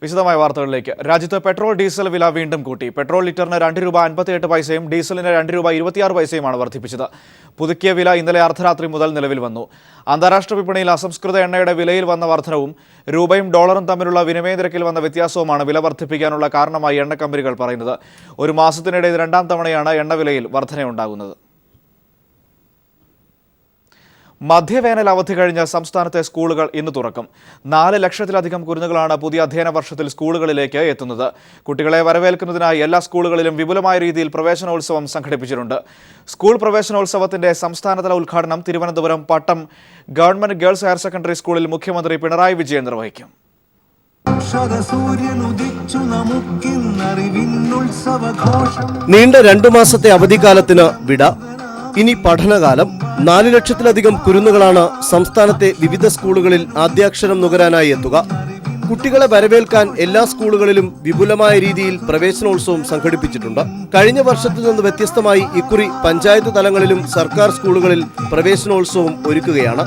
വിശദമായ വാർത്തകളിലേക്ക്. രാജ്യത്ത് പെട്രോൾ ഡീസൽ വില വീണ്ടും കൂട്ടി. പെട്രോൾ ലിറ്ററിന് ₹2.58 ഡീസലിന് ₹2.26 വർദ്ധിപ്പിച്ചത്. പുതുക്കിയ വില ഇന്നലെ അർദ്ധരാത്രി മുതൽ നിലവിൽ വന്നു. അന്താരാഷ്ട്ര വിപണിയിൽ അസംസ്കൃത എണ്ണയുടെ വിലയിൽ വന്ന വർധനവും രൂപയും ഡോളറും തമ്മിലുള്ള വിനിമയ നിരക്കിൽ വന്ന വ്യത്യാസവുമാണ് വില വർദ്ധിപ്പിക്കാനുള്ള കാരണമായി എണ്ണ കമ്പനികൾ പറയുന്നത്. ഒരു മാസത്തിനിടെ ഇത് രണ്ടാം തവണയാണ് എണ്ണവിലയിൽ വർധനയുണ്ടാകുന്നത്. മധ്യവേനൽ അവധി കഴിഞ്ഞ സംസ്ഥാനത്തെ സ്കൂളുകൾ ഇന്ന് തുറക്കും. 4 ലക്ഷത്തിലധികം കുരുന്നുകളാണ് പുതിയ അധ്യയന വർഷത്തിൽ സ്കൂളുകളിലേക്ക് എത്തുന്നത്. കുട്ടികളെ വരവേൽക്കുന്നതിനായി എല്ലാ സ്കൂളുകളിലും വിപുലമായ രീതിയിൽ പ്രവേശനോത്സവം സംഘടിപ്പിച്ചിട്ടുണ്ട്. സ്കൂൾ പ്രവേശനോത്സവത്തിന്റെ സംസ്ഥാനതല ഉദ്ഘാടനം തിരുവനന്തപുരം പട്ടം ഗവൺമെന്റ് ഗേൾസ് ഹയർ സെക്കൻഡറി സ്കൂളിൽ മുഖ്യമന്ത്രി പിണറായി വിജയൻ നിർവഹിക്കും. നീണ്ട 2 മാസത്തെ അവധിക്കാലത്തിന് വിട. ഇനി പഠനകാലം. 4 ലക്ഷത്തിലധികം കുരുന്നുകളാണ് സംസ്ഥാനത്തെ വിവിധ സ്കൂളുകളിൽ ആദ്യാക്ഷരം നുകരാനായി എത്തുക. കുട്ടികളെ വരവേൽക്കാൻ എല്ലാ സ്കൂളുകളിലും വിപുലമായ രീതിയിൽ പ്രവേശനോത്സവം സംഘടിപ്പിച്ചിട്ടുണ്ട്. കഴിഞ്ഞ വർഷത്തിൽ നിന്ന് വ്യത്യസ്തമായി ഇക്കുറി പഞ്ചായത്ത് തലങ്ങളിലും സർക്കാർ സ്കൂളുകളിൽ പ്രവേശനോത്സവം ഒരുക്കുകയാണ്.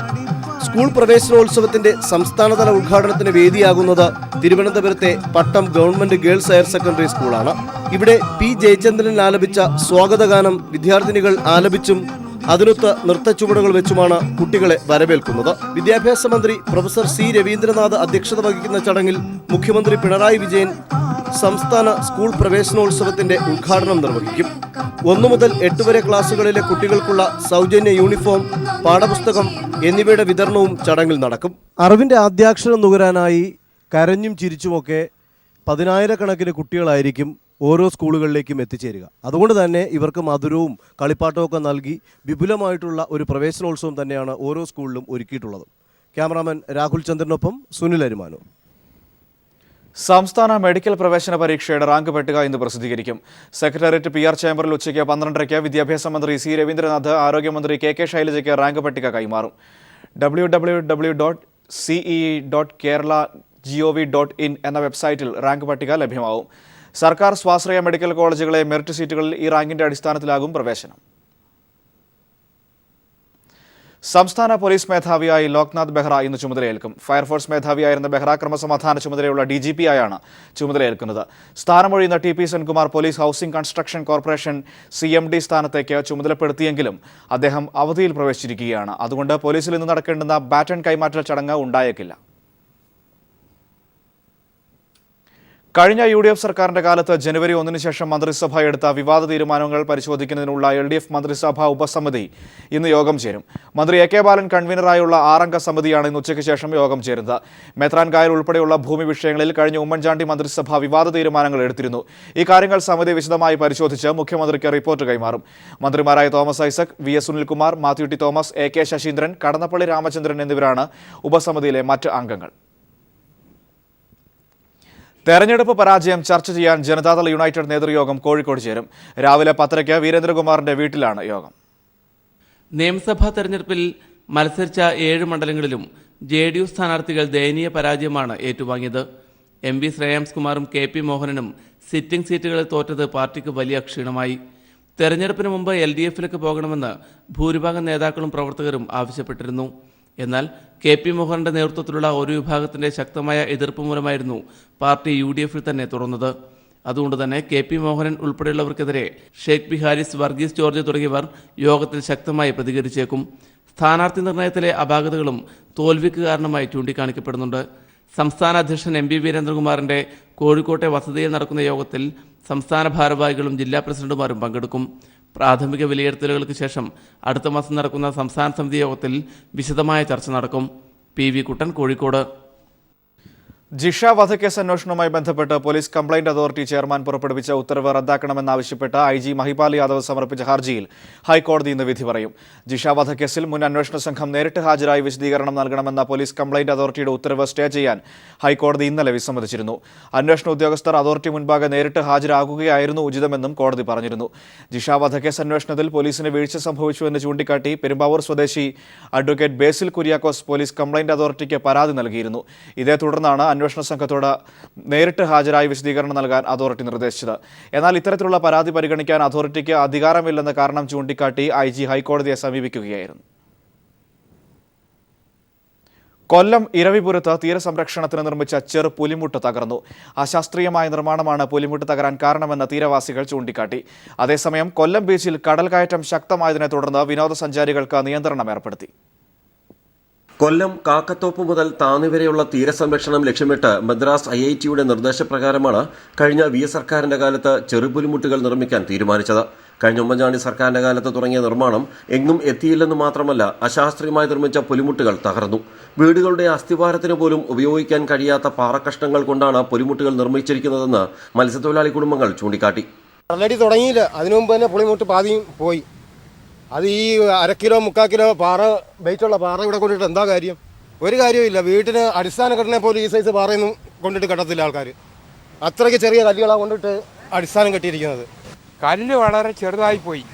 സ്കൂൾ പ്രവേശനോത്സവത്തിന്റെ സംസ്ഥാനതല ഉദ്ഘാടനത്തിന് വേദിയാകുന്നത് തിരുവനന്തപുരത്തെ പട്ടം ഗവൺമെന്റ് ഗേൾസ് ഹയർ സെക്കൻഡറി സ്കൂളാണ്. ഇവിടെ പി ജയചന്ദ്രൻ ആലപിച്ച സ്വാഗതഗാനം വിദ്യാർത്ഥിനികൾ ആലപിച്ചും അതിനൊത്ത് നൃത്തച്ചുവടുകൾ വെച്ചുമാണ് കുട്ടികളെ വരവേൽക്കുന്നത്. വിദ്യാഭ്യാസ മന്ത്രി പ്രൊഫസർ സി രവീന്ദ്രനാഥ് അധ്യക്ഷത വഹിക്കുന്ന ചടങ്ങിൽ മുഖ്യമന്ത്രി പിണറായി വിജയൻ സംസ്ഥാന സ്കൂൾ പ്രവേശനോത്സവത്തിന്റെ ഉദ്ഘാടനം നിർവഹിക്കും. 1 മുതൽ 8 വരെ ക്ലാസുകളിലെ കുട്ടികൾക്കുള്ള സൗജന്യ യൂണിഫോം, പാഠപുസ്തകം എന്നിവയുടെ വിതരണവും ചടങ്ങിൽ നടക്കും. അറിവിന്റെ ആദ്യാക്ഷരം നുകരാനായി കരഞ്ഞും ചിരിച്ചുമൊക്കെ 10,000-കണക്കിന് കുട്ടികളായിരിക്കും ഓരോ സ്കൂളുകളിലേക്കും എത്തിച്ചേരുക. അതുകൊണ്ട് തന്നെ ഇവർക്ക് മധുരവും കളിപ്പാട്ടവും നൽകി വിപുലമായിട്ടുള്ള ഒരു പ്രവേശനോത്സവം തന്നെയാണ് ഓരോ സ്കൂളിലും ഒരുക്കിയിട്ടുള്ളത്. ക്യാമറാമാൻ രാഹുൽ ചന്ദ്രനൊപ്പം സുനിൽ അരിമാനൂർ. സംസ്ഥാന മെഡിക്കൽ പ്രവേശന പരീക്ഷയുടെ റാങ്ക് പട്ടിക ഇന്ന് പ്രസിദ്ധീകരിക്കും. സെക്രട്ടേറിയറ്റ് PR ചേംബറിൽ ഉച്ചയ്ക്ക് 12:30 വിദ്യാഭ്യാസ മന്ത്രി സി രവീന്ദ്രനാഥ് ആരോഗ്യമന്ത്രി KK ശൈലജയ്ക്ക് റാങ്ക് പട്ടിക കൈമാറും. www.ce.kerala.gov.in എന്ന വെബ്സൈറ്റിൽ റാങ്ക് പട്ടിക ലഭ്യമാവും. സർക്കാർ സ്വാശ്രയ മെഡിക്കൽ കോളേജുകളെ മെറിറ്റ് സീറ്റുകളിൽ ഈ റാങ്കിന്റെ അടിസ്ഥാനത്തിലാകും പ്രവേശനം. സംസ്ഥാന പോലീസ് മേധാവിയായി ലോക്നാഥ് ബെഹ്റ ഇന്ന് ചുമതലയേൽക്കും. ഫയർഫോഴ്സ് മേധാവിയായിരുന്ന ബെഹ്റ ക്രമസമാധാന ചുമതലയുള്ള DGP ആയാണ് ചുമതലയേൽക്കുന്നത്. സ്ഥാനമൊഴിയുന്ന TP Senkumar police housing construction corporation CMD സ്ഥാനത്തേക്ക് ചുമതലപ്പെടുത്തിയെങ്കിലും അദ്ദേഹം അവധിയിൽ പ്രവേശിച്ചിരിക്കുകയാണ്. അതുകൊണ്ട് പോലീസിൽ ഇന്ന് നടക്കേണ്ടുന്ന ബാറ്റൺ കൈമാറ്റൽ ചടങ്ങ് ഉണ്ടായേക്കില്ല. കഴിഞ്ഞ UDF സർക്കാരിന്റെ കാലത്ത് ജനുവരി 1 ശേഷം മന്ത്രിസഭ എടുത്ത വിവാദ തീരുമാനങ്ങൾ പരിശോധിക്കുന്നതിനുള്ള LDF മന്ത്രിസഭാ ഉപസമിതി ഇന്ന് യോഗം ചേരും. മന്ത്രി AK ബാലൻ കൺവീനറായുള്ള 6-അംഗ സമിതിയാണ് ഇന്ന് ഉച്ചയ്ക്ക് ശേഷം യോഗം ചേരുന്നത്. മെത്രാൻ കായൽ ഉൾപ്പെടെയുള്ള ഭൂമി വിഷയങ്ങളിൽ കഴിഞ്ഞ ഉമ്മൻചാണ്ടി മന്ത്രിസഭ വിവാദ തീരുമാനങ്ങൾ എടുത്തിരുന്നു. ഈ കാര്യങ്ങൾ സമിതി വിശദമായി പരിശോധിച്ച് മുഖ്യമന്ത്രിക്ക് റിപ്പോർട്ട് കൈമാറും. മന്ത്രിമാരായ തോമസ് ഐസക്, VS സുനിൽകുമാർ, മാത്യു ടി തോമസ്, AK ശശീന്ദ്രൻ, കടന്നപ്പള്ളി രാമചന്ദ്രൻ എന്നിവരാണ് ഉപസമിതിയിലെ മറ്റ് അംഗങ്ങൾ. തെരഞ്ഞെടുപ്പ് പരാജയം ചർച്ച ചെയ്യാൻ ജനതാദൾ യുണൈറ്റഡ് നേതൃയോഗം കോഴിക്കോട് ചേരും. രാവിലെ 10:00 വീരേന്ദ്രകുമാറിന്റെ വീട്ടിലാണ് യോഗം. നിയമസഭാ തെരഞ്ഞെടുപ്പിൽ മത്സരിച്ച 7 മണ്ഡലങ്ങളിലും JDU സ്ഥാനാർത്ഥികൾ ദയനീയ പരാജയമാണ് ഏറ്റുവാങ്ങിയത്. MV ശ്രേയാംസ്കുമാറും KP മോഹനനും സിറ്റിംഗ് സീറ്റുകളിൽ തോറ്റത് പാർട്ടിക്ക് വലിയ ക്ഷീണമായി. തെരഞ്ഞെടുപ്പിന് മുമ്പ് LDFിലേക്ക് പോകണമെന്ന് ഭൂരിഭാഗം നേതാക്കളും പ്രവർത്തകരും ആവശ്യപ്പെട്ടിരുന്നു. എന്നാൽ KP മോഹനന്റെ നേതൃത്വത്തിലുള്ള ഒരു വിഭാഗത്തിന്റെ ശക്തമായ എതിർപ്പ് മൂലമായിരുന്നു പാർട്ടി UDFിൽ തന്നെ തുടർന്നത്. അതുകൊണ്ട് തന്നെ KP മോഹനൻ ഉൾപ്പെടെയുള്ളവർക്കെതിരെ ഷെയ്ഖ് പി ഹാരിസ്, വർഗീസ് ജോർജ് തുടങ്ങിയവർ യോഗത്തിൽ ശക്തമായി പ്രതികരിച്ചേക്കും. സ്ഥാനാർത്ഥി നിർണയത്തിലെ അപാകതകളും തോൽവിക്ക് കാരണമായി ചൂണ്ടിക്കാണിക്കപ്പെടുന്നുണ്ട്. സംസ്ഥാന അധ്യക്ഷൻ MV വീരേന്ദ്രകുമാറിന്റെ കോഴിക്കോട്ടെ വസതിയിൽ നടക്കുന്ന യോഗത്തിൽ സംസ്ഥാന ഭാരവാഹികളും ജില്ലാ പ്രസിഡന്റുമാരും പങ്കെടുക്കും. പ്രാഥമിക വിലയിരുത്തലുകൾക്ക് ശേഷം അടുത്ത മാസം നടക്കുന്ന സംസ്ഥാന സമിതി യോഗത്തിൽ വിശദമായ ചർച്ച നടക്കും. PV കുട്ടൻ, കോഴിക്കോട്. ജിഷ വധക്കേസ് അന്വേഷണവുമായി ബന്ധപ്പെട്ട് പോലീസ് കംപ്ലയിന്റ് അതോറിറ്റി ചെയർമാൻ പുറപ്പെടുവിച്ച ഉത്തരവ് റദ്ദാക്കണമെന്നാവശ്യപ്പെട്ട് IG മഹിപാൽ യാദവ് സമർപ്പിച്ച ഹർജിയിൽ ഹൈക്കോടതി ഇന്ന് വിധി പറയും. ജിഷ വധക്കേസിൽ മുൻ അന്വേഷണ സംഘം നേരിട്ട് ഹാജരായി വിശദീകരണം നൽകണമെന്ന പോലീസ് കംപ്ലയിന്റ് അതോറിറ്റിയുടെ ഉത്തരവ് സ്റ്റേ ചെയ്യാൻ ഹൈക്കോടതി ഇന്നലെ വിസമ്മതിച്ചിരുന്നു. അന്വേഷണ ഉദ്യോഗസ്ഥർ അതോറിറ്റി മുൻപാകെ നേരിട്ട് ഹാജരാകുകയായിരുന്നു ഉചിതമെന്നും കോടതി പറഞ്ഞിരുന്നു. ജിഷ വധക്കേസ് അന്വേഷണത്തിൽ പോലീസിന് വീഴ്ച സംഭവിച്ചുവെന്ന് ചൂണ്ടിക്കാട്ടി പെരുമ്പാവൂർ സ്വദേശി അഡ്വക്കേറ്റ് ബേസിൽ കുര്യാക്കോസ് പോലീസ് കംപ്ലയിന്റ് അതോറിറ്റിക്ക് പരാതി നൽകിയിരുന്നു. ഇതേ തുടർന്നാണ് അന്വേഷണ സംഘത്തോട് നേരിട്ട് ഹാജരായി വിശദീകരണം നൽകാൻ അതോറിറ്റി നിർദ്ദേശിച്ചത്. എന്നാൽ ഇത്തരത്തിലുള്ള പരാതി പരിഗണിക്കാൻ അതോറിറ്റിക്ക് അധികാരമില്ലെന്ന കാരണം ചൂണ്ടിക്കാട്ടി IG ഹൈക്കോടതിയെ സമീപിക്കുകയായിരുന്നു. കൊല്ലം ഇരവിപുരത്ത് തീരസംരക്ഷണത്തിന് നിർമ്മിച്ച ചെറു പുലിമുട്ട് തകർന്നു. അശാസ്ത്രീയമായ നിർമ്മാണമാണ് പുലിമുട്ട് തകരാൻ കാരണമെന്ന് തീരവാസികൾ ചൂണ്ടിക്കാട്ടി. അതേസമയം കൊല്ലം ബീച്ചിൽ കടൽ കയറ്റം ശക്തമായതിനെ തുടർന്ന് വിനോദസഞ്ചാരികൾക്ക് നിയന്ത്രണം ഏർപ്പെടുത്തി. കൊല്ലം കാക്കത്തോപ്പ് മുതൽ താന്നി വരെയുള്ള തീരസംരക്ഷണം ലക്ഷ്യമിട്ട് മദ്രാസ് IIT-യുടെ നിർദ്ദേശപ്രകാരമാണ് കഴിഞ്ഞ സർക്കാരിന്റെ കാലത്ത് ചെറുപുലിമുട്ടുകൾ നിർമ്മിക്കാൻ തീരുമാനിച്ചത്. കഴിഞ്ഞ ഉമ്മൻചാണ്ടി സർക്കാരിന്റെ കാലത്ത് തുടങ്ങിയ നിർമ്മാണം എങ്ങും എത്തിയില്ലെന്ന് മാത്രമല്ല, അശാസ്ത്രീയമായി നിർമ്മിച്ച പുലിമുട്ടുകൾ തകർന്നു. വീടുകളുടെ അസ്ഥിവാരത്തിന് പോലും ഉപയോഗിക്കാൻ കഴിയാത്ത പാറക്കഷ്ണങ്ങൾ കൊണ്ടാണ് പുലിമുട്ടുകൾ നിർമ്മിച്ചിരിക്കുന്നതെന്ന് മത്സ്യത്തൊഴിലാളി കുടുംബങ്ങൾ ചൂണ്ടിക്കാട്ടി. കടലടി തുടങ്ങിയില്ല, അതിനു മുമ്പ് തന്നെ പുളിമുട്ട് പാതിയും പോയി. അത് ഈ 1/2 കിലോ 3/4 കിലോ പാറ വെയിറ്റുള്ള പാറ ഇവിടെ കൊണ്ടിട്ട് എന്താ കാര്യം? ഒരു കാര്യമില്ല. വീട്ടിന് അടിസ്ഥാന ഘടനയെ പോലും ഈ സൈസ് പാറയൊന്നും കൊണ്ടിട്ട് കെട്ടത്തില്ല ആൾക്കാർ. അത്രയ്ക്ക് ചെറിയ കല്ലുകളാണ് കൊണ്ടിട്ട് അടിസ്ഥാനം കെട്ടിയിരിക്കുന്നത്. കല്ല് വളരെ ചെറുതായി പോയി.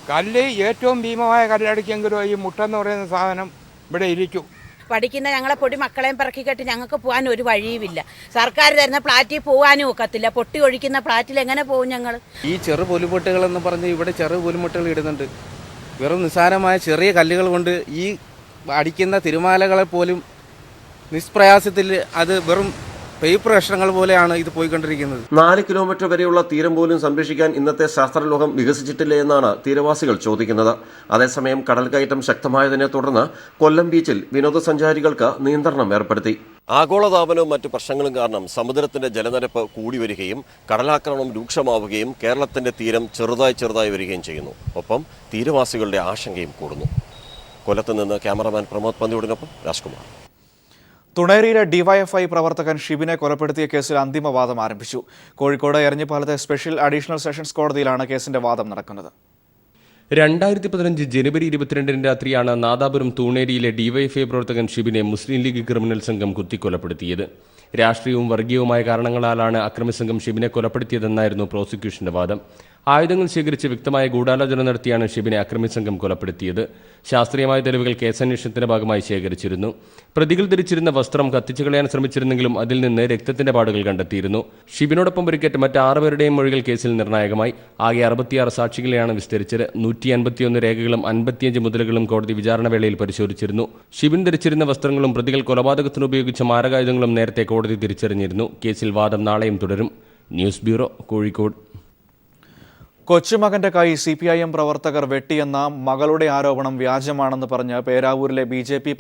കല്ല് ഏറ്റവും ഭീമമായ കല്ലടിക്കെങ്കിലും ഈ മുട്ടെന്ന് പറയുന്ന സാധനം ഇവിടെ ഇരിക്കും. പഠിക്കുന്ന ഞങ്ങളെ പൊടി മക്കളെയും പിറക്കിക്കെട്ട് ഞങ്ങൾക്ക് പോകാൻ ഒരു വഴിയുമില്ല. സർക്കാർ തരുന്ന ഫ്ലാറ്റിൽ പോകാനും ഒക്കത്തില്ല. പൊട്ടി ഒഴിക്കുന്ന ഫ്ലാറ്റിൽ എങ്ങനെ പോകും ഞങ്ങൾ? ഈ ചെറു പുലിമുട്ടുകളെന്ന് പറഞ്ഞ് ഇവിടെ ചെറു പുലിമുട്ടുകൾ ഇടുന്നുണ്ട്. വെറും നിസ്സാരമായ ചെറിയ കല്ലുകൾ കൊണ്ട് ഈ അടിക്കുന്ന തിരമാലകളെ പോലും നിഷ്പ്രയാസത്തിൽ അത് വെറും പേപ്പർ കഷ്ണങ്ങൾ പോലെയാണ് ഇത് പോയിക്കൊണ്ടിരിക്കുന്നത്. 4 കിലോമീറ്റർ വരെയുള്ള തീരം പോലും സംരക്ഷിക്കാൻ ഇന്നത്തെ ശാസ്ത്രലോകം വികസിച്ചിട്ടില്ലേ എന്നാണ് തീരവാസികൾ ചോദിക്കുന്നത്. അതേസമയം കടൽ കയറ്റം ശക്തമായതിനെ തുടർന്ന് കൊല്ലം ബീച്ചിൽ വിനോദസഞ്ചാരികൾക്ക് നിയന്ത്രണം ഏർപ്പെടുത്തി. ആഗോളതാപനവും മറ്റു പ്രശ്നങ്ങളും കാരണം സമുദ്രത്തിന്റെ ജലനിരപ്പ് കൂടി വരികയും കടലാക്രമണം രൂക്ഷമാവുകയും കേരളത്തിന്റെ തീരം ചെറുതായി വരികയും ചെയ്യുന്നു. ഒപ്പം തീരവാസികളുടെ ആശങ്കയും കൂടുന്നു. കൊല്ലത്ത് നിന്ന് ക്യാമറമാൻ പ്രമോദ് പന്തിയോടിനൊപ്പം രാജ്കുമാർ. തുണേരിയിലെ ഡിവൈഎഫ്ഐ പ്രവർത്തകൻ ഷിബിനെ കൊലപ്പെടുത്തിയ കേസിൽ അന്തിമവാദം ആരംഭിച്ചു. കോഴിക്കോട് എരഞ്ഞിപ്പാലത്തെ സ്പെഷ്യൽ അഡീഷണൽ സെഷൻസ് കോടതിയിലാണ് കേസിന്റെ വാദം നടക്കുന്നത്. 2015 ജനുവരി 22 രാത്രിയാണ് നാദാപുരം തൂണേരിയിലെ ഡിവൈഎഫ്ഐ പ്രവർത്തകൻ ഷിബിനെ മുസ്ലിം ലീഗ് ക്രിമിനൽ സംഘം കുത്തിക്കൊലപ്പെടുത്തിയത്. രാഷ്ട്രീയവും വർഗീയവുമായ കാരണങ്ങളാലാണ് അക്രമിസംഘം ഷിബിനെ കൊലപ്പെടുത്തിയതെന്നായിരുന്നു പ്രോസിക്യൂഷന്റെ വാദം. ആയുധങ്ങൾ ശേഖരിച്ച് വ്യക്തമായ ഗൂഢാലോചന നടത്തിയാണ് ഷിബിനെ അക്രമിസംഘം കൊലപ്പെടുത്തിയത്. ശാസ്ത്രീയമായ തെളിവുകൾ കേസന്വേഷണത്തിന്റെ ഭാഗമായി ശേഖരിച്ചിരുന്നു. പ്രതികൾ ധരിച്ചിരുന്ന വസ്ത്രം കത്തിച്ചു കളയാൻ ശ്രമിച്ചിരുന്നെങ്കിലും അതിൽ നിന്ന് രക്തത്തിന്റെ പാടുകൾ കണ്ടെത്തിയിരുന്നു. ഷിബിനോടൊപ്പം പരിക്കേറ്റ മറ്റ് 6 പേരുടെയും മൊഴികൾ കേസിൽ നിർണായകമായി. ആകെ 66 സാക്ഷികളെയാണ് വിസ്തരിച്ചത്. 151 രേഖകളും 55 മുദ്രകളും കോടതി വിചാരണ വേളയിൽ പരിശോധിച്ചിരുന്നു. ഷിബിൻ ധരിച്ചിരുന്ന വസ്ത്രങ്ങളും പ്രതികൾ കൊലപാതകത്തിന് ഉപയോഗിച്ച മാരകായുധങ്ങളും നേരത്തെ കോടതി തിരിച്ചറിഞ്ഞിരുന്നു. കേസിൽ വാദം നാളെയും തുടരും. News bureau, Kozhikode. കൊച്ചുമകന്റെ കൈ CPIM പ്രവർത്തകർ വെട്ടിയെന്ന മകളുടെ ആരോപണം വ്യാജമാണെന്ന് പറഞ്ഞ് പേരാവൂരിലെ BJP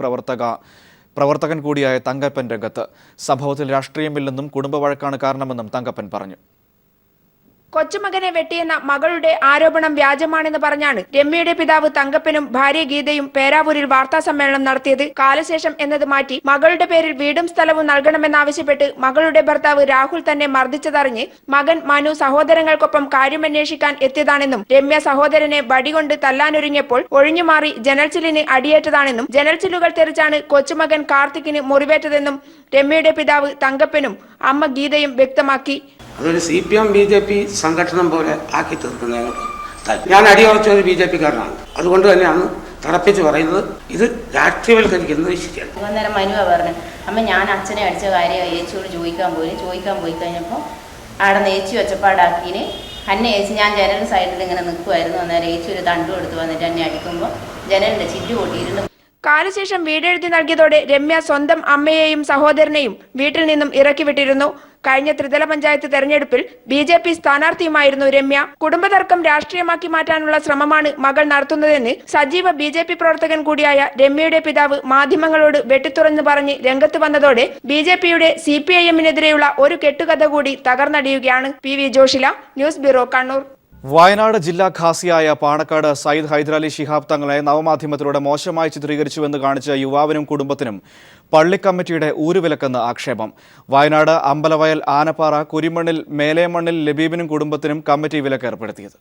പ്രവർത്തകൻ കൂടിയായ തങ്കപ്പൻ രംഗത്ത്. സംഭവത്തിൽ രാഷ്ട്രീയമില്ലെന്നും കുടുംബ വഴക്കാണ് കാരണമെന്നും തങ്കപ്പൻ പറഞ്ഞു. കൊച്ചുമകനെ വെട്ടിയെന്ന മകളുടെ ആരോപണം വ്യാജമാണെന്ന് പറഞ്ഞാണ് രമ്യയുടെ പിതാവ് തങ്കപ്പനും ഭാര്യ ഗീതയും പേരാവൂരിൽ വാർത്താ സമ്മേളനം നടത്തിയത്. കാലശേഷം എന്നത് മാറ്റി മകളുടെ പേരിൽ വീടും സ്ഥലവും നൽകണമെന്നാവശ്യപ്പെട്ട് മകളുടെ ഭർത്താവ് രാഹുൽ തന്നെ മർദ്ദിച്ചതറിഞ്ഞ് മകൻ മനു സഹോദരങ്ങൾക്കൊപ്പം കാര്യമന്വേഷിക്കാൻ എത്തിയതാണെന്നും രമ്യ സഹോദരനെ വടികൊണ്ട് തല്ലാനൊരുങ്ങിയപ്പോൾ ഒഴിഞ്ഞുമാറി ജനൽച്ചില്ലിന് അടിയേറ്റതാണെന്നും ജനൽച്ചില്ലുകൾ തെറിച്ചാണ് കൊച്ചുമകൻ കാർത്തിക്കിന് മുറിവേറ്റതെന്നും രമ്യയുടെ പിതാവ് തങ്കപ്പനും അമ്മ ഗീതയും വ്യക്തമാക്കി. അതൊരു CPM BJP സംഘടനം പോലെ ആക്കി തീർക്കുന്നതിന് ഞാൻ അടിയുറച്ച ഒരു BJP-കാരനാണ്. അതുകൊണ്ട് തന്നെയാണ് തറപ്പിച്ച് പറയുന്നത് ഇത് രാഷ്ട്രീയവൽക്കരിക്കുന്നത് ശരിയാണ്. അന്നേരം മനുവ പറഞ്ഞു, അമ്മ ഞാൻ അച്ഛനെ അടിച്ച കാര്യം ഏച്ചിയോട് ചോദിക്കാൻ പോയി കഴിഞ്ഞപ്പോൾ അവിടെ നിന്ന് ഏച്ചി ഒച്ചപ്പാടാക്കിന് അന്നെ ഏച്ചി ഞാൻ ജനൽ സൈഡിൽ ഇങ്ങനെ നിൽക്കുമായിരുന്നു. അന്നേരം ഏച്ചി ഒരു തണ്ടും എടുത്ത് വന്നിട്ട് എന്നെ അടിക്കുമ്പോൾ ജനലിൻ്റെ ചില്ല് പൊട്ടിയിരുന്നു. കാലശേഷം വീടെഴുതി നൽകിയതോടെ രമ്യ സ്വന്തം അമ്മയെയും സഹോദരനെയും വീട്ടിൽ നിന്നും ഇറക്കിവിട്ടിരുന്നു. കഴിഞ്ഞ ത്രിതല പഞ്ചായത്ത് തെരഞ്ഞെടുപ്പിൽ BJP സ്ഥാനാർത്ഥിയുമായിരുന്നു രമ്യ. കുടുംബതർക്കം രാഷ്ട്രീയമാക്കി മാറ്റാനുള്ള ശ്രമമാണ് മകൾ നടത്തുന്നതെന്ന് സജീവ BJP പ്രവർത്തകൻ കൂടിയായ രമ്യയുടെ പിതാവ് മാധ്യമങ്ങളോട് വെട്ടിത്തുറന്ന് പറഞ്ഞ് രംഗത്ത് വന്നതോടെ BJP-യുടെ CPIM-നെതിരെയുള്ള ഒരു കെട്ടുകഥ കൂടി തകർന്നടിയുകയാണ്. PV Joshila, news bureau, Kannur. Wayanad ജില്ലാ ഖാസിയായ പാണക്കാട് സയ്യിദ് ഹൈദരലി ശിഹാബ് തങ്ങളെ നവമാധ്യമത്തിലൂടെ മോശമായി ചിത്രീകരിച്ചുവെന്ന് കാണിച്ച യുവാവിനും കുടുംബത്തിനും പള്ളി കമ്മിറ്റിയുടെ ഊരുവിലക്കെന്ന് ആക്ഷേപം. വയനാട് അമ്പലവയൽ, ആനപ്പാറ, കുരിമണ്ണിൽ, മേലേമണ്ണിൽ ലബീബിനും കുടുംബത്തിനും കമ്മിറ്റി വിലക്ക് ഏർപ്പെടുത്തിയത്.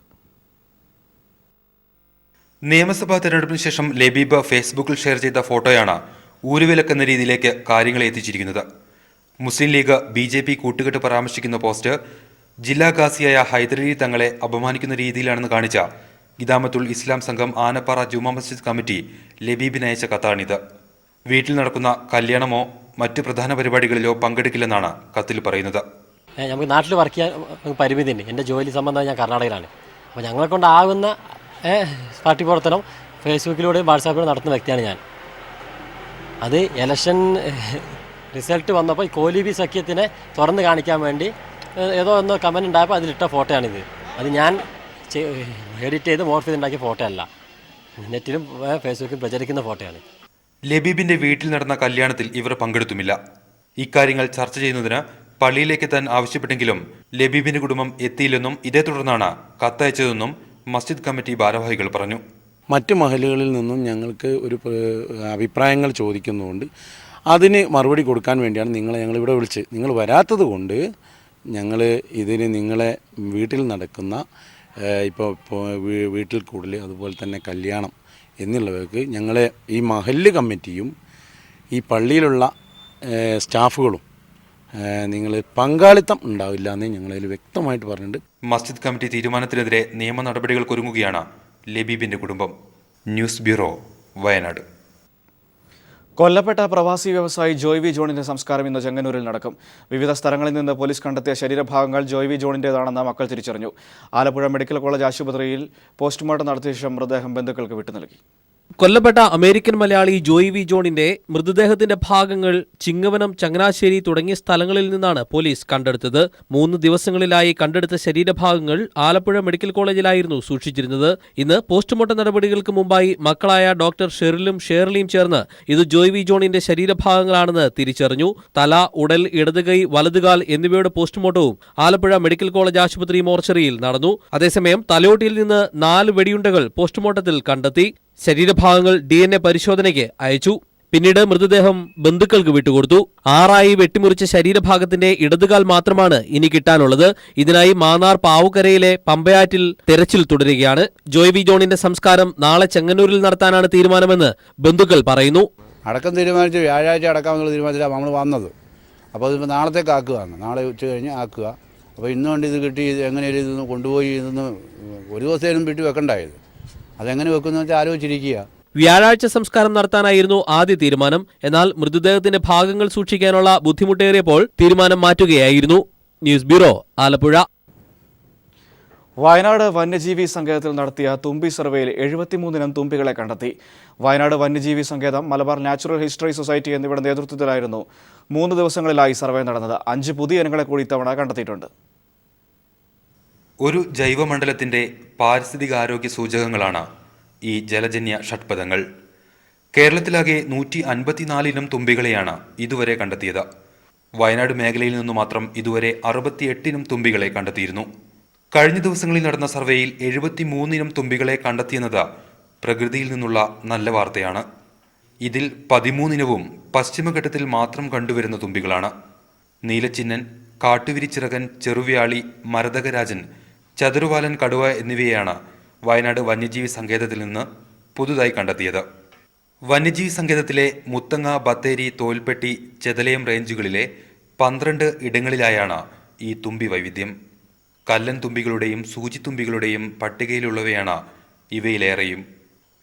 നിയമസഭാ തെരഞ്ഞെടുപ്പിന് ശേഷം ലബീബ് ഫേസ്ബുക്കിൽ ഷെയർ ചെയ്ത ഫോട്ടോയാണ് ഊരുവിലക്കെന്ന രീതിയിലേക്ക് കാര്യങ്ങളെ എത്തിച്ചിരിക്കുന്നത്. മുസ്ലിം ലീഗ് BJP കൂട്ടുകെട്ട് പരാമർശിക്കുന്ന പോസ്റ്റ് ജില്ലാ ഖാസിയായ ഹൈദരലി തങ്ങളെ അപമാനിക്കുന്ന രീതിയിലാണെന്ന് കാണിച്ച ഇദാമത്തുൽ ഇസ്ലാം സംഘം ആനപ്പാറ ജുമാ മസ്ജിദ് കമ്മിറ്റി ലബീബിന് അയച്ച കത്താണിത്. വീട്ടിൽ നടക്കുന്ന കല്യാണമോ മറ്റ് പ്രധാന പരിപാടികളിലോ പങ്കെടുക്കില്ലെന്നാണ് കത്തിൽ പറയുന്നത്. നമുക്ക് നാട്ടിൽ വർക്ക് ചെയ്യാൻ പരിമിതി ഉണ്ട്. എൻ്റെ ജോലി സംബന്ധമായി ഞാൻ കർണാടകയിലാണ്. അപ്പോൾ ഞങ്ങളെ കൊണ്ടാകുന്ന പാർട്ടി പ്രവർത്തനം ഫേസ്ബുക്കിലൂടെയും വാട്സാപ്പിലൂടെ നടത്തുന്ന വ്യക്തിയാണ് ഞാൻ. അത് ഇലക്ഷൻ റിസൾട്ട് വന്നപ്പോൾ ഈ കോലീബി സഖ്യത്തിനെ തുറന്ന് കാണിക്കാൻ വേണ്ടി ഏതോ ഒന്നോ കമൻറ്റ് ഉണ്ടായപ്പോൾ അതിലിട്ട ഫോട്ടോയാണിത്. അത് ഞാൻ എഡിറ്റ് ചെയ്ത് മോർഫ് ചെയ്തുണ്ടാക്കിയ ഫോട്ടോ അല്ല, നെറ്റിലും ഫേസ്ബുക്കിലും പ്രചരിക്കുന്ന ഫോട്ടോയാണ്. ലബീബിന്റെ വീട്ടിൽ നടന്ന കല്യാണത്തിൽ ഇവർ പങ്കെടുത്തുമില്ല. ഇക്കാര്യങ്ങൾ ചർച്ച ചെയ്യുന്നതിന് പള്ളിയിലേക്ക് എത്താൻ ആവശ്യപ്പെട്ടെങ്കിലും ലബീബിന്റെ കുടുംബം എത്തിയില്ലെന്നും ഇതേ തുടർന്നാണ് കത്തയച്ചതെന്നും മസ്ജിദ് കമ്മിറ്റി ഭാരവാഹികൾ പറഞ്ഞു. മറ്റ് മഹലുകളിൽ നിന്നും ഞങ്ങൾക്ക് ഒരു അഭിപ്രായങ്ങൾ ചോദിക്കുന്നതുകൊണ്ട് അതിന് മറുപടി കൊടുക്കാൻ വേണ്ടിയാണ് ഞങ്ങളിവിടെ വിളിച്ച്. നിങ്ങൾ വരാത്തത് കൊണ്ട് ഞങ്ങൾ ഇതിന് നിങ്ങളെ വീട്ടിൽ നടക്കുന്ന ഇപ്പോൾ വീട്ടിൽ കൂടൽ അതുപോലെ തന്നെ കല്യാണം എന്നുള്ളവർക്ക് ഞങ്ങളെ ഈ മഹല്ല് കമ്മിറ്റിയും ഈ പള്ളിയിലുള്ള സ്റ്റാഫുകളും നിങ്ങൾ പങ്കാളിത്തം ഉണ്ടാവില്ല എന്ന് ഞങ്ങളതിൽ വ്യക്തമായിട്ട് പറഞ്ഞിട്ടുണ്ട്. മസ്ജിദ് കമ്മിറ്റി തീരുമാനത്തിനെതിരെ നിയമ നടപടികൾക്കൊരുങ്ങുകയാണ് ലബീബിന്റെ കുടുംബം. News bureau, Wayanad. കൊല്ലപ്പെട്ട പ്രവാസി വ്യവസായി ജോയ് വി ജോണിന്റെ സംസ്കാരം ഇന്ന് ചെങ്ങന്നൂരിൽ നടക്കും. വിവിധ സ്ഥലങ്ങളിൽ നിന്ന് പോലീസ് കണ്ടെത്തിയ ശരീരഭാഗങ്ങൾ ജോയ് വി ജോണിന്റേതാണെന്ന് മക്കൾ തിരിച്ചറിഞ്ഞു. ആലപ്പുഴ മെഡിക്കൽ കോളേജ് ആശുപത്രിയിൽ പോസ്റ്റ്മോർട്ടം നടത്തിയ ശേഷം മൃതദേഹം ബന്ധുക്കൾക്ക് വിട്ടു നൽകി. കൊല്ലപ്പെട്ട അമേരിക്കൻ മലയാളി ജോയ് വി ജോണിന്റെ മൃതദേഹത്തിന്റെ ഭാഗങ്ങൾ ചിങ്ങവനം, ചങ്ങനാശ്ശേരി തുടങ്ങിയ സ്ഥലങ്ങളിൽ നിന്നാണ് പോലീസ് കണ്ടെടുത്തത്. 3 ദിവസങ്ങളിലായി കണ്ടെടുത്ത ശരീരഭാഗങ്ങൾ ആലപ്പുഴ മെഡിക്കൽ കോളേജിലായിരുന്നു സൂക്ഷിച്ചിരുന്നത്. ഇന്ന് പോസ്റ്റ്മോർട്ടം നടപടികൾക്ക് മുമ്പായി മക്കളായ ഡോക്ടർ ഷെറിലും ഷേർലിയും ചേർന്ന് ഇത് ജോയ് വി ജോണിന്റെ ശരീരഭാഗങ്ങളാണെന്ന് തിരിച്ചറിഞ്ഞു. തല, ഉടൽ, ഇടതുകൈ, വലതുകാൽ എന്നിവയുടെ പോസ്റ്റ്മോർട്ടവും ആലപ്പുഴ മെഡിക്കൽ കോളേജ് ആശുപത്രി മോർച്ചറിയിൽ നടന്നു. അതേസമയം തലയോട്ടിയിൽ നിന്ന് 4 വെടിയുണ്ടകൾ പോസ്റ്റ്മോർട്ടത്തിൽ കണ്ടെത്തി. ശരീരഭാഗങ്ങൾ DNA പരിശോധനയ്ക്ക് അയച്ചു. പിന്നീട് മൃതദേഹം ബന്ധുക്കൾക്ക് വിട്ടുകൊടുത്തു. 6 വെട്ടിമുറിച്ച ശരീരഭാഗത്തിന്റെ ഇടതുകാൽ മാത്രമാണ് ഇനി കിട്ടാനുള്ളത്. ഇതിനായി മാന്നാർ പാവുക്കരയിലെ പമ്പയാറ്റിൽ തെരച്ചിൽ തുടരുകയാണ്. ജോയ് വി ജോണിന്റെ സംസ്കാരം നാളെ ചെങ്ങന്നൂരിൽ നടത്താനാണ് തീരുമാനമെന്ന് ബന്ധുക്കൾ പറയുന്നു. അടക്കം തീരുമാനിച്ച് വ്യാഴാഴ്ച അടക്കാമെന്നുള്ള തീരുമാനത്തിലാണ് നമ്മൾ വന്നത്. അപ്പോൾ ഇതിപ്പോൾ നാളത്തേക്ക് ആക്കുകയാണ്, നാളെ ഉച്ച കഴിഞ്ഞ് ആക്കുക. അപ്പോൾ ഇന്ന് കൊണ്ട് ഇത് കിട്ടി, ഇത് എങ്ങനെയും ഇതൊന്ന് കൊണ്ടുപോയി ഇതൊന്ന് ഒരു ദിവസത്തേനും വീട്ടിൽ വെക്കണ്ടായത്, അതെങ്ങനെ വെക്കുന്ന വെച്ചാൽ ആലോചിച്ചിരിക്കുക. വ്യാഴാഴ്ച സംസ്കാരം നടത്താനായിരുന്നു ആദ്യ തീരുമാനം. എന്നാൽ മൃതദേഹത്തിന്റെ ഭാഗങ്ങൾ സൂക്ഷിക്കാനുള്ള ബുദ്ധിമുട്ടേറിയപ്പോൾ തീരുമാനം മാറ്റുകയായിരുന്നു. News bureau, Alappuzha. വയനാട് വന്യജീവി സങ്കേതത്തിൽ നടത്തിയ തുമ്പി സർവേയിൽ 73 ഇനം തുമ്പികളെ കണ്ടെത്തി. വയനാട് വന്യജീവി സങ്കേതം, മലബാർ നാച്ചുറൽ ഹിസ്റ്ററി സൊസൈറ്റി എന്നിവയുടെ നേതൃത്വത്തിലായിരുന്നു 3 ദിവസങ്ങളിലായി സർവേ നടന്നത്. 5 പുതിയ ഇനങ്ങളെ കൂടി ഇത്തവണ കണ്ടെത്തിയിട്ടുണ്ട്. ഒരു ജൈവമണ്ഡലത്തിന്റെ പാരിസ്ഥിതികാരോഗ്യ സൂചകങ്ങളാണ് ഈ ജലജന്യ ഷഡ്പദങ്ങൾ. കേരളത്തിലാകെ 154 ഇനം തുമ്പികളെയാണ് ഇതുവരെ കണ്ടെത്തിയത്. വയനാട് മേഖലയിൽ നിന്നു മാത്രം ഇതുവരെ 68 ഇനം തുമ്പികളെ കണ്ടെത്തിയിരുന്നു. കഴിഞ്ഞ ദിവസങ്ങളിൽ നടന്ന സർവേയിൽ 73 ഇനം തുമ്പികളെ കണ്ടെത്തിയെന്നത് പ്രകൃതിയിൽ നിന്നുള്ള നല്ല വാർത്തയാണ്. ഇതിൽ 13 ഇനവും പശ്ചിമഘട്ടത്തിൽ മാത്രം കണ്ടുവരുന്ന തുമ്പികളാണ്. നീലച്ചിന്നൻ, കാട്ടുവിരിച്ചിറകൻ, ചെറുവ്യാളി, മരതകരാജൻ, ചതുർവാലൻ കടുവ എന്നിവയെയാണ് വയനാട് വന്യജീവി സങ്കേതത്തിൽ നിന്ന് പുതുതായി കണ്ടെത്തിയത്. വന്യജീവി സങ്കേതത്തിലെ മുത്തങ്ങ, ബത്തേരി, തോൽപ്പെട്ടി, ചെതലയം റേഞ്ചുകളിലെ 12 ഇടങ്ങളിലായാണ് ഈ തുമ്പി വൈവിധ്യം. കല്ലൻ തുമ്പികളുടെയും സൂചിത്തുമ്പികളുടെയും പട്ടികയിലുള്ളവയാണ് ഇവയിലേറെയും.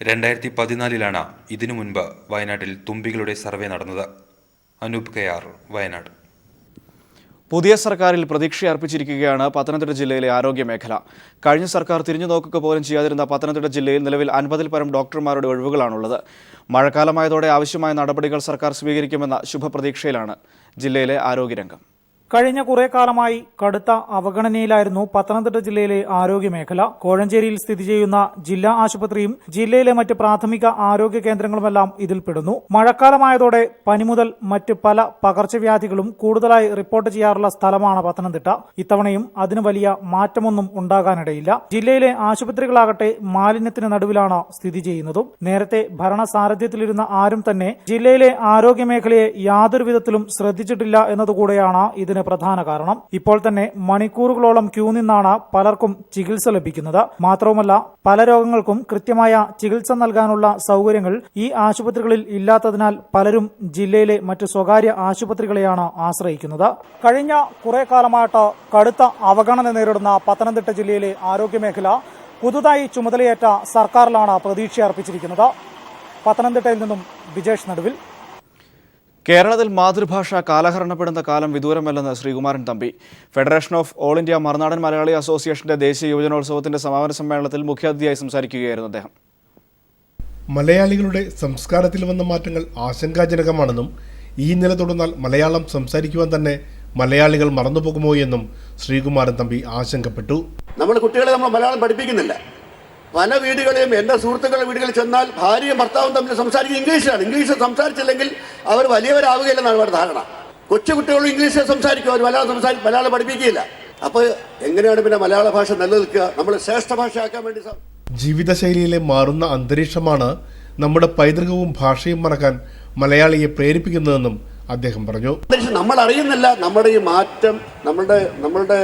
2014 ഇതിനു മുൻപ് വയനാട്ടിൽ തുമ്പികളുടെ സർവേ നടന്നത്. അനൂപ് കയാർ, വയനാട്. പുതിയ സർക്കാരിൽ പ്രതീക്ഷയർപ്പിച്ചിരിക്കുകയാണ് പത്തനംതിട്ട ജില്ലയിലെ ആരോഗ്യ മേഖല. കഴിഞ്ഞ സർക്കാർ തിരിഞ്ഞു നോക്കുക പോലും ചെയ്യാതിരുന്ന പത്തനംതിട്ട ജില്ലയിൽ നിലവിൽ 50-ൽ പരം ഡോക്ടർമാരുടെ ഒഴിവുകളാണുള്ളത്. മഴക്കാലമായതോടെ ആവശ്യമായ നടപടികൾ സർക്കാർ സ്വീകരിക്കുമെന്ന ശുഭപ്രതീക്ഷയിലാണ് ജില്ലയിലെ ആരോഗ്യരംഗം. കഴിഞ്ഞ കുറെ കാലമായി കടുത്ത അവഗണനയിലായിരുന്നു പത്തനംതിട്ട ജില്ലയിലെ ആരോഗ്യമേഖല. കോഴഞ്ചേരിയിൽ സ്ഥിതി ചെയ്യുന്ന ജില്ലാ ആശുപത്രിയും ജില്ലയിലെ മറ്റ് പ്രാഥമിക ആരോഗ്യ കേന്ദ്രങ്ങളുമെല്ലാം ഇതിൽപ്പെടുന്നു. മഴക്കാലമായതോടെ പനി മുതൽ മറ്റ് പല പകർച്ചവ്യാധികളും കൂടുതലായി റിപ്പോർട്ട് ചെയ്യാറുള്ള സ്ഥലമാണ് പത്തനംതിട്ട. ഇത്തവണയും അതിന് വലിയ മാറ്റമൊന്നും ഉണ്ടാകാനിടയില്ല. ജില്ലയിലെ ആശുപത്രികളാകട്ടെ മാലിന്യത്തിന് നടുവിലാണ് സ്ഥിതി ചെയ്യുന്നതും. നേരത്തെ ഭരണസാരഥ്യത്തിലിരുന്ന ആരും തന്നെ ജില്ലയിലെ ആരോഗ്യമേഖലയെ യാതൊരു വിധത്തിലും ശ്രദ്ധിച്ചിട്ടില്ല എന്നതുകൂടെയാണ് ഇതിന് പ്രധാന കാരണം. ഇപ്പോൾ തന്നെ മണിക്കൂറുകളോളം ക്യൂ നിന്നാണ് പലർക്കും ചികിത്സ ലഭിക്കുന്നത്. മാത്രവുമല്ല, പല രോഗങ്ങൾക്കും കൃത്യമായ ചികിത്സ നൽകാനുള്ള സൗകര്യങ്ങൾ ഈ ആശുപത്രികളിൽ ഇല്ലാത്തതിനാൽ പലരും ജില്ലയിലെ മറ്റ് സ്വകാര്യ ആശുപത്രികളെയാണ് ആശ്രയിക്കുന്നത്. കഴിഞ്ഞ കുറെ കാലമായിട്ട് കടുത്ത അവഗണന നേരിടുന്ന പത്തനംതിട്ട ജില്ലയിലെ ആരോഗ്യമേഖല പുതുതായി ചുമതലയേറ്റ സർക്കാരിലാണ് പ്രതീക്ഷ അർപ്പിച്ചിരിക്കുന്നത്. പത്തനംതിട്ടയിൽ നിന്നും വിജേഷ് നടുവിൽ. കേരളത്തിൽ മാതൃഭാഷ കാലഹരണപ്പെടുന്ന കാലം വിദൂരമല്ലെന്ന് Sreekumaran Thampi. Federation of all India Marunadan Malayali അസോസിയേഷന്റെ ദേശീയ യുവജനോത്സവത്തിന്റെ സമാപന സമ്മേളനത്തിൽ മുഖ്യാതിഥിയായി സംസാരിക്കുകയായിരുന്നു അദ്ദേഹം. മലയാളികളുടെ സംസ്കാരത്തിൽ വന്ന മാറ്റങ്ങൾ ആശങ്കാജനകമാണെന്നും ഈ നില തുടർന്നാൽ മലയാളം സംസാരിക്കുവാൻ തന്നെ മലയാളികൾ മറന്നുപോകുമോ എന്നും ശ്രീകുമാരൻ തമ്പി ആശങ്കപ്പെട്ടു. നമ്മൾ കുട്ടികളെ മലയാളം പഠിപ്പിക്കുന്നില്ല. പല വീടുകളിലും എൻ്റെ സുഹൃത്തുക്കളുടെ വീടുകളിൽ ചെന്നാൽ ഭാര്യയും ഭർത്താവും തമ്മിൽ സംസാരിക്കുന്നത് ഇംഗ്ലീഷാണ്. ഇംഗ്ലീഷ് സംസാരിച്ചില്ലെങ്കിൽ അവർ വലിയവരാവുകയില്ലെന്നാണ് അവരുടെ ധാരണ. കൊച്ചുകുട്ടികളും ഇംഗ്ലീഷ് സംസാരിക്കും, അവർ മലയാളം പഠിപ്പിക്കുകയില്ല. അപ്പോൾ എങ്ങനെയാണ് പിന്നെ മലയാള ഭാഷ നിലനിൽക്കുക? നമ്മൾ ശ്രേഷ്ഠ ഭാഷയാക്കാൻ വേണ്ടി ജീവിതശൈലിയിലെ മാറുന്ന അന്തരീക്ഷമാണ് നമ്മുടെ പൈതൃകവും ഭാഷയും മറക്കാൻ മലയാളിയെ പ്രേരിപ്പിക്കുന്നതെന്നും അദ്ദേഹം പറഞ്ഞു. നമ്മൾ അറിയുന്നില്ല നമ്മുടെ ഈ മാറ്റം, നമ്മളുടെ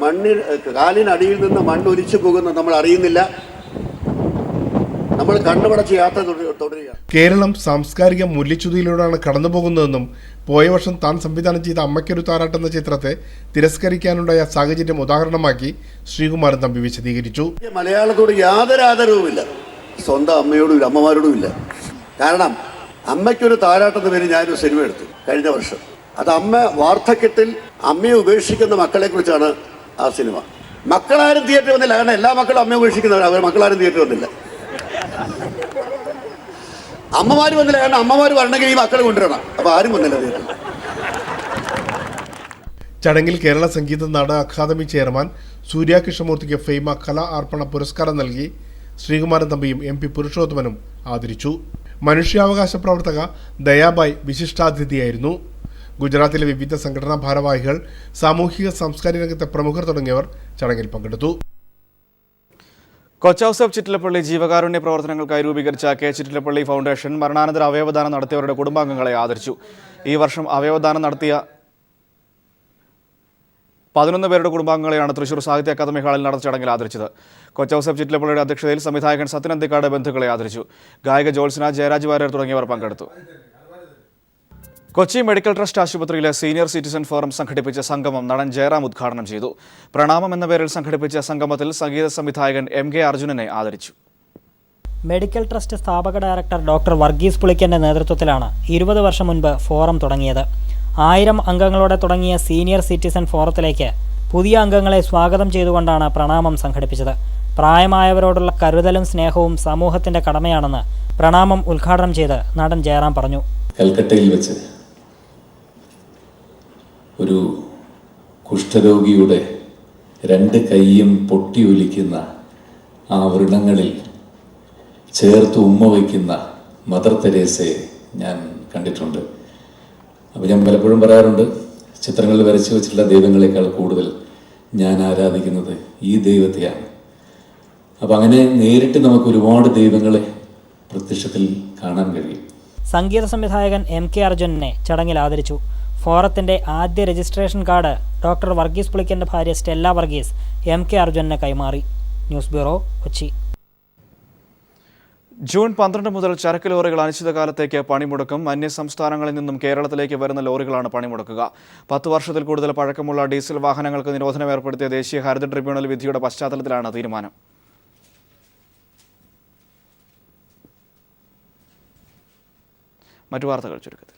മണ്ണിൽ കാലിനടിയിൽ നിന്ന് മണ്ണ് ഒലിച്ചു പോകുന്നത് നമ്മൾ അറിയുന്നില്ല. നമ്മൾ കണ്ണുപടച്ച് യാത്ര തുടരുക. കേരളം സാംസ്കാരിക മൂല്യച്യുതിയിലൂടെയാണ് കടന്നുപോകുന്നതെന്നും പോയ വർഷം താൻ സംവിധാനം ചെയ്ത അമ്മയ്ക്കൊരു താരാട്ട് എന്ന ചിത്രത്തെ തിരസ്കരിക്കാനുണ്ടായ സാഹചര്യം ഉദാഹരണമാക്കി ശ്രീകുമാരൻ തമ്പി വിശദീകരിച്ചു. മലയാളത്തോട് യാതൊരു ആദരവുമില്ല, സ്വന്തം അമ്മയോടും അമ്മമാരോടും ഇല്ല. കാരണം അമ്മയ്ക്കൊരു താരാട്ടെന്ന പേര് ഞാനൊരു സിനിമ എടുത്തു കഴിഞ്ഞ വർഷം. അത് അമ്മ വാർദ്ധക്യത്തിൽ അമ്മയെ ഉപേക്ഷിക്കുന്ന മക്കളെ കുറിച്ചാണ് ആ സിനിമ. മക്കളാരും തിയേറ്ററിൽ വന്നില്ല, കാരണം എല്ലാ മക്കളും അമ്മയെ ഉപേക്ഷിക്കുന്നവർ, അവർ മക്കളാരും തിയേറ്ററിൽ വന്നില്ല. അമ്മമാർ വന്നില്ല, കാരണം അമ്മമാർ വരണമെങ്കിൽ ഈ മക്കൾ കൊണ്ടുവരണം. അപ്പൊ ആരും വന്നില്ല തിയേറ്ററിൽ. ചടങ്ങിൽ കേരള സംഗീത നാടക അക്കാദമി ചെയർമാൻ സൂര്യ കൃഷ്ണമൂർത്തിക്ക് ഫെയ്മ കലാ അർപ്പണ പുരസ്കാരം നൽകി ശ്രീകുമാരൻ തമ്പിയും MP പുരുഷോത്തമനും ആദരിച്ചു. മനുഷ്യാവകാശ പ്രവർത്തക ദയാബായ് വിശിഷ്ടാതിഥിയായിരുന്നു. ഗുജറാത്തിലെ വിവിധ സംഘടനാ ഭാരവാഹികൾ, സാമൂഹിക സാംസ്കാരിക രംഗത്തെ പ്രമുഖർ തുടങ്ങിയവർ ചടങ്ങിൽ പങ്കെടുത്തു. കൊച്ചൌസഫ് ചിറ്റിലപ്പള്ളി ജീവകാരുണ്യ പ്രവർത്തനങ്ങൾക്കായി രൂപീകരിച്ച കെ ചിറ്റിലപ്പള്ളി ഫൗണ്ടേഷൻ മരണാനന്തര അവയവദാനം നടത്തിയവരുടെ കുടുംബാംഗങ്ങളെ ആദരിച്ചു. ഈ വർഷം അവയവദാനം നടത്തിയ 11 പേരുടെ കുടുംബാംഗങ്ങളെയാണ് തൃശൂർ സാഹിത്യ അക്കാദമി ഹാളിൽ നടന്ന ചടങ്ങിൽ ആദരിച്ചത്. കൊച്ചൌസഫ് ചിറ്റിലപ്പള്ളിയുടെ അധ്യക്ഷതയിൽ സംവിധായകൻ സത്യനന്ദിക്കാട് ബന്ധുക്കളെ ആദരിച്ചു. ഗായിക ജോത്സന, ജയരാജ് വാര്യർ തുടങ്ങിയവർ പങ്കെടുത്തു. കൊച്ചി മെഡിക്കൽ ട്രസ്റ്റ് ആശുപത്രിയിലെ സീനിയർ സിറ്റിസൺ ഫോറം സംഘടിപ്പിച്ച സംഗമം നടൻ ജയറാം ഉദ്ഘാടനം ചെയ്തു. പ്രണാമം എന്ന പേരിൽ സംഘടിപ്പിച്ച സംഗമത്തിൽ സംഗീത സംവിധായകൻ MK അർജുനനെ ആദരിച്ചു. മെഡിക്കൽ ട്രസ്റ്റ് സ്ഥാപക ഡയറക്ടർ ഡോക്ടർ വർഗീസ് പുളിക്കന്റെ നേതൃത്വത്തിലാണ് 20 വർഷം മുൻപ് ഫോറം തുടങ്ങിയത്. 1000 അംഗങ്ങളോടെ തുടങ്ങിയ സീനിയർ സിറ്റിസൺ ഫോറത്തിലേക്ക് പുതിയ അംഗങ്ങളെ സ്വാഗതം ചെയ്തുകൊണ്ടാണ് പ്രണാമം സംഘടിപ്പിച്ചത്. പ്രായമായവരോടുള്ള കരുതലും സ്നേഹവും സമൂഹത്തിന്റെ കടമയാണെന്ന് പ്രണാമം ഉദ്ഘാടനം ചെയ്ത് നടൻ ജയറാം പറഞ്ഞു. കൽക്കട്ടയിൽ വെച്ച് ഒരു കുഷ്ഠരോഗിയുടെ 2 കൈയും പൊട്ടിയൊലിക്കുന്ന ആ വ്രണങ്ങളിൽ ചേർത്ത് ഉമ്മ വയ്ക്കുന്ന മദർ തെരേസയെ ഞാൻ കണ്ടിട്ടുണ്ട്. അപ്പോൾ ഞാൻ പലപ്പോഴും പറയാറുണ്ട്, ചിത്രങ്ങളിൽ വരച്ചു വെച്ചിട്ടുള്ള ദൈവങ്ങളെക്കാൾ കൂടുതൽ ഞാൻ ആരാധിക്കുന്നത് ഈ ദൈവത്തെയാണ്. അപ്പം അങ്ങനെ നേരിട്ട് നമുക്ക് ഒരുപാട് ദൈവങ്ങളെ പ്രത്യക്ഷത്തിൽ കാണാൻ കഴിയും. സംഗീത സംവിധായകൻ MK അർജുനനെ ചടങ്ങിൽ ആദരിച്ചു. ഫോറത്തിന്റെ ആദ്യ രജിസ്ട്രേഷൻ കാർഡ് ഡോക്ടർ വർഗീസ് പുളിക്കന്റെ ഭാര്യ സ്റ്റെല്ല വർഗീസ് MK അർജുനന് കൈമാറി. News bureau, Kochi. ജൂൺ 12 മുതൽ ചരക്ക് ലോറികൾ അനിശ്ചിതകാലത്തേക്ക് പണിമുടക്കും. അന്യ സംസ്ഥാനങ്ങളിൽ നിന്നും കേരളത്തിലേക്ക് വരുന്ന ലോറികളാണ് പണിമുടക്കുക. 10 വർഷത്തിൽ കൂടുതൽ പഴക്കമുള്ള ഡീസൽ വാഹനങ്ങൾക്ക് നിരോധനം ഏർപ്പെടുത്തിയ ദേശീയ ഹരിത ട്രിബ്യൂണൽ വിധിയുടെ പശ്ചാത്തലത്തിലാണ് തീരുമാനം. മറ്റു വാർത്തകൾ ചുരുക്കത്തിൽ.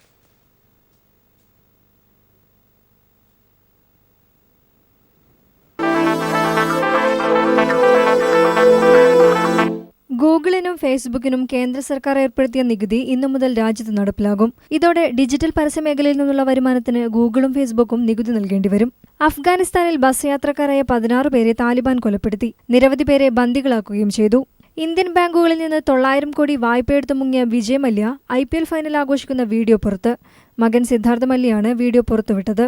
ഗൂഗിളിനും ഫേസ്ബുക്കിനും കേന്ദ്ര സർക്കാർ ഏർപ്പെടുത്തിയ നികുതി ഇന്നു മുതൽ രാജ്യത്ത് നടപ്പിലാകും. ഇതോടെ ഡിജിറ്റൽ പരസ്യമേഖലയിൽ നിന്നുള്ള വരുമാനത്തിന് ഗൂഗിളും ഫേസ്ബുക്കും നികുതി നൽകേണ്ടി വരും. അഫ്ഗാനിസ്ഥാനിൽ ബസ് യാത്രക്കാരായ 16 പേരെ താലിബാൻ കൊലപ്പെടുത്തി. നിരവധി പേരെ ബന്ദികളാക്കുകയും ചെയ്തു. ഇന്ത്യൻ ബാങ്കുകളിൽ നിന്ന് 900 കോടി വായ്പയെടുത്ത് മുങ്ങിയ വിജയ് മല്യ IPL ഫൈനൽ ആഘോഷിക്കുന്ന വീഡിയോ പുറത്ത്. മകൻ സിദ്ധാർത്ഥ മല്യയാണ് വീഡിയോ പുറത്തുവിട്ടത്.